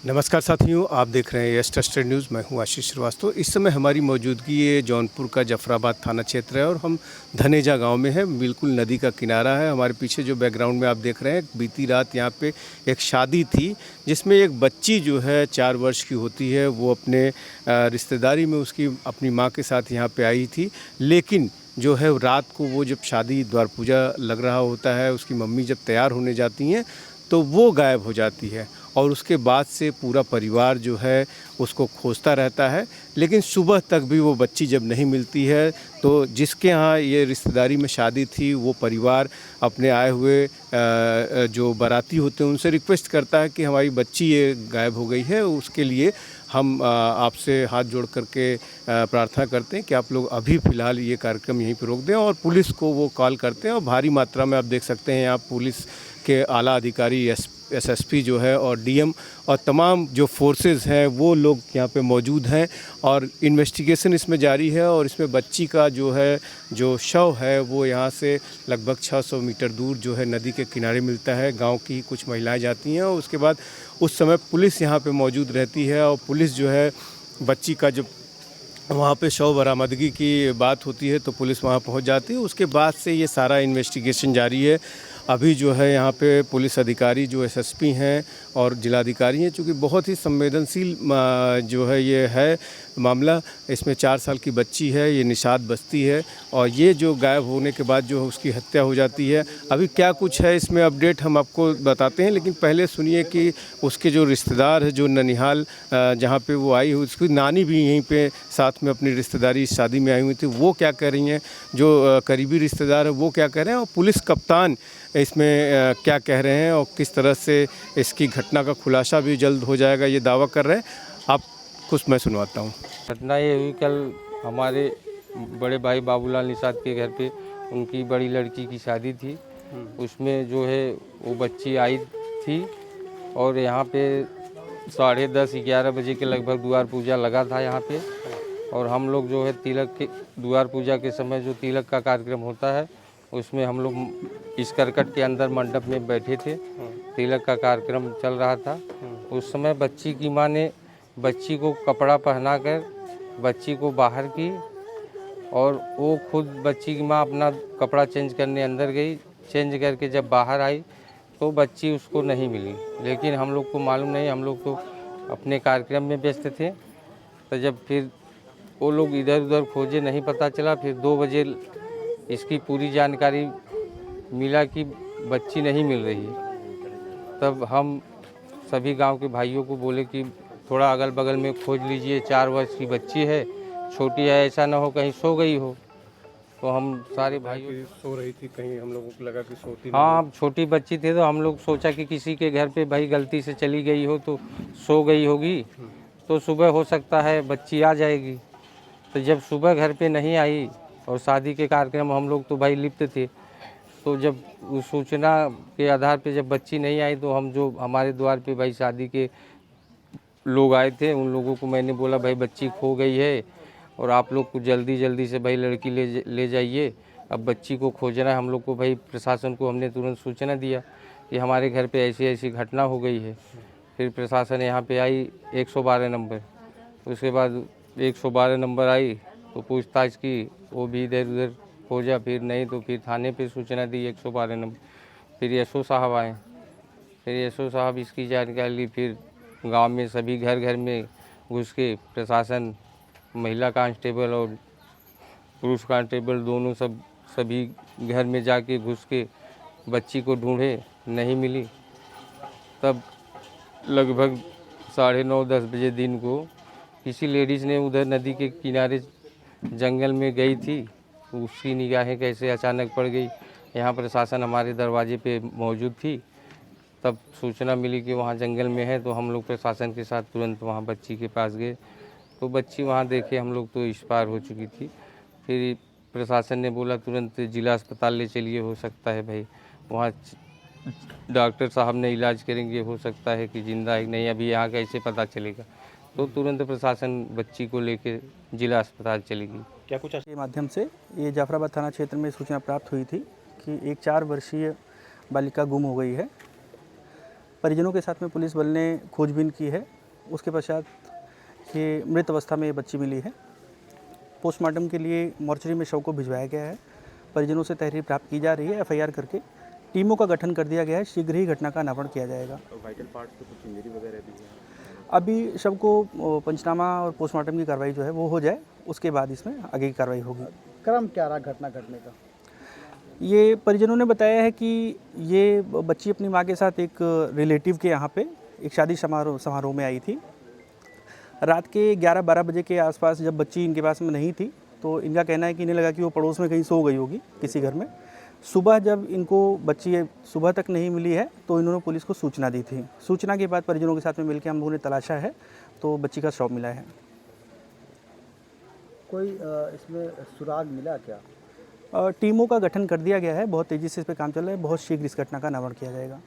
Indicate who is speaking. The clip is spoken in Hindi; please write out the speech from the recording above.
Speaker 1: नमस्कार साथियों, आप देख रहे हैं यस ट्रस्टेड न्यूज़। मैं हूं आशीष श्रीवास्तव। इस समय हमारी मौजूदगी ये जौनपुर का जफराबाद थाना क्षेत्र है और हम धनेजा गांव में हैं। बिल्कुल नदी का किनारा है। हमारे पीछे जो बैकग्राउंड में आप देख रहे हैं, बीती रात यहां पे एक शादी थी जिसमें एक बच्ची जो है 4 वर्ष की होती है, वो अपने रिश्तेदारी में उसकी अपनी माँ के साथ यहाँ पर आई थी। लेकिन जो है रात को वो जब शादी द्वार पूजा लग रहा होता है, उसकी मम्मी जब तैयार होने जाती हैं तो वो गायब हो जाती है और उसके बाद से पूरा परिवार जो है उसको खोजता रहता है। लेकिन सुबह तक भी वो बच्ची जब नहीं मिलती है तो जिसके यहाँ ये रिश्तेदारी में शादी थी, वो परिवार अपने आए हुए जो बाराती होते हैं उनसे रिक्वेस्ट करता है कि हमारी बच्ची ये गायब हो गई है। उसके लिए हम आपसे हाथ जोड़ करके प्रार्थना करते हैं कि आप लोग अभी फ़िलहाल ये कार्यक्रम यहीं पर रोक दें और पुलिस को वो कॉल करते हैं। और भारी मात्रा में आप देख सकते हैं यहाँ पुलिस के आला अधिकारी एसएसपी जो है और डीएम और तमाम जो फोर्सेस हैं वो लोग यहाँ पे मौजूद हैं और इन्वेस्टिगेशन इसमें जारी है। और इसमें बच्ची का जो शव है वो यहाँ से लगभग 600 मीटर दूर जो है नदी के किनारे मिलता है। गांव की कुछ महिलाएं जाती हैं और उसके बाद उस समय पुलिस यहाँ पे मौजूद रहती है और पुलिस जो है बच्ची का जब वहाँ पे शव बरामदगी की बात होती है तो पुलिस वहाँ पहुँच जाती है। उसके बाद से ये सारा इन्वेस्टिगेशन जारी है। अभी जो है यहाँ पे पुलिस अधिकारी जो एसएसपी हैं और जिलाधिकारी हैं, चूँकि बहुत ही संवेदनशील जो है ये है मामला। इसमें 4 साल की बच्ची है, ये निषाद बस्ती है और ये जो गायब होने के बाद जो उसकी हत्या हो जाती है। अभी क्या कुछ है इसमें अपडेट हम आपको बताते हैं, लेकिन पहले सुनिए कि उसके जो रिश्तेदार है जो ननिहाल जहाँ पे वो आई हुई, उसकी नानी भी यहीं पे साथ में अपनी रिश्तेदारी शादी में आई हुई थी, वो क्या कह रही हैं, जो करीबी रिश्तेदार है वो क्या कह रहे हैं और पुलिस कप्तान इसमें क्या कह रहे हैं और किस तरह से इसकी घटना का खुलासा भी जल्द हो जाएगा, ये दावा कर रहे हैं। आप कुछ मैं सुनवाता हूँ।
Speaker 2: घटना ये हुई कल हमारे बड़े भाई बाबूलाल निषाद के घर पे उनकी बड़ी लड़की की शादी थी। उसमें जो है वो बच्ची आई थी और यहाँ पे 10:30-11 बजे के लगभग द्वार पूजा लगा था यहाँ पे। और हम लोग जो है तिलक के द्वार पूजा के समय जो तिलक का कार्यक्रम होता है उसमें हम लोग इस करकट के अंदर मंडप में बैठे थे। तिलक का कार्यक्रम चल रहा था। उस समय बच्ची की माँ ने बच्ची को कपड़ा पहनाकर बच्ची को बाहर की और वो खुद बच्ची की माँ अपना कपड़ा चेंज करने अंदर गई। चेंज करके जब बाहर आई तो बच्ची उसको नहीं मिली। लेकिन हम लोग को मालूम नहीं, हम लोग तो अपने कार्यक्रम में व्यस्त थे। तो जब फिर वो लोग इधर उधर खोजे, नहीं पता चला। फिर 2 बजे इसकी पूरी जानकारी मिला कि बच्ची नहीं मिल रही है। तब हम सभी गांव के भाइयों को बोले कि थोड़ा अगल बगल में खोज लीजिए, 4 वर्ष की बच्ची है, छोटी है, ऐसा ना हो कहीं सो गई हो। तो हम सारे भाइयों
Speaker 1: सो रही थी कहीं, हम लोगों को लगा कि सोती नहीं।
Speaker 2: हाँ, छोटी बच्ची थी तो हम लोग सोचा कि किसी के घर पे भाई गलती से चली गई हो तो सो गई होगी, तो सुबह हो सकता है बच्ची आ जाएगी। तो जब सुबह घर पे नहीं आई और शादी के कार्यक्रम हम लोग तो भाई लिप्त थे, तो जब उस सूचना के आधार पे जब बच्ची नहीं आई तो हम जो हमारे द्वार पे भाई शादी के लोग आए थे उन लोगों को मैंने बोला भाई बच्ची खो गई है और आप लोग को जल्दी जल्दी से भाई लड़की ले जाइए। अब बच्ची को खोजना है। हम लोग को भाई प्रशासन को हमने तुरंत सूचना दिया कि हमारे घर पे ऐसी ऐसी घटना हो गई है। फिर प्रशासन यहाँ पे आई 112 नंबर। उसके बाद 112 नंबर आई तो पूछताछ की, वो भी इधर उधर खोजा। फिर नहीं तो फिर थाने पे सूचना दी 112 नंबर। फिर एसओ साहब आए। फिर एसओ साहब इसकी जानकारी ली। फिर गांव में सभी घर घर में घुस के प्रशासन, महिला कांस्टेबल और पुरुष कांस्टेबल दोनों सभी घर में जाके घुस के बच्ची को ढूंढे, नहीं मिली। तब लगभग 9:30-10 बजे दिन को किसी लेडीज़ ने उधर नदी के किनारे जंगल में गई थी, उसकी निगाहें कैसे अचानक पड़ गई। यहाँ प्रशासन हमारे दरवाजे पे मौजूद थी। तब सूचना मिली कि वहाँ जंगल में है तो हम लोग प्रशासन के साथ तुरंत वहाँ बच्ची के पास गए। तो बच्ची वहाँ देखे हम लोग तो इस पार हो चुकी थी। फिर प्रशासन ने बोला तुरंत जिला अस्पताल ले चलिए, हो सकता है भाई वहाँ डॉक्टर साहब ने इलाज करेंगे, हो सकता है कि जिंदा है नहीं, अभी यहाँ कैसे पता चलेगा। तो तुरंत प्रशासन बच्ची को लेके जिला अस्पताल चली गई।
Speaker 3: क्या कुछ के माध्यम से ये जाफराबाद थाना क्षेत्र में सूचना प्राप्त हुई थी कि एक 4 वर्षीय बालिका गुम हो गई है। परिजनों के साथ में पुलिस बल ने खोजबीन की है उसके पश्चात ये मृत अवस्था में ये बच्ची मिली है। पोस्टमार्टम के लिए मॉर्चरी में शव को भिजवाया गया है। परिजनों से तहरीर प्राप्त की जा रही है। एफआईआर करके टीमों का गठन कर दिया गया है। शीघ्र ही घटना का अनावरण किया जाएगा।
Speaker 4: वाइटल पार्ट्स पे कुछ इंजरी वगैरह भी है?
Speaker 3: अभी शव को पंचनामा और पोस्टमार्टम की कार्रवाई जो है वो हो जाए, उसके बाद इसमें आगे की कार्रवाई होगी।
Speaker 5: क्रम क्या रहा घटना घटने का?
Speaker 3: ये परिजनों ने बताया है कि ये बच्ची अपनी माँ के साथ एक रिलेटिव के यहाँ पे एक शादी समारोह में आई थी। रात के 11-12 बजे के आसपास जब बच्ची इनके पास में नहीं थी तो इनका कहना है कि इन्हें लगा कि वो पड़ोस में कहीं सो गई होगी किसी घर में। सुबह जब इनको बच्ची सुबह तक नहीं मिली है तो इन्होंने पुलिस को सूचना दी थी। सूचना के बाद परिजनों के साथ में मिलकर हम लोगों ने तलाशा है तो बच्ची का शव मिला है।
Speaker 5: कोई इसमें सुराग मिला क्या?
Speaker 3: टीमों का गठन कर दिया गया है। बहुत तेज़ी से इस पर काम चल रहा है। बहुत शीघ्र इस घटना का अनावरण किया जाएगा।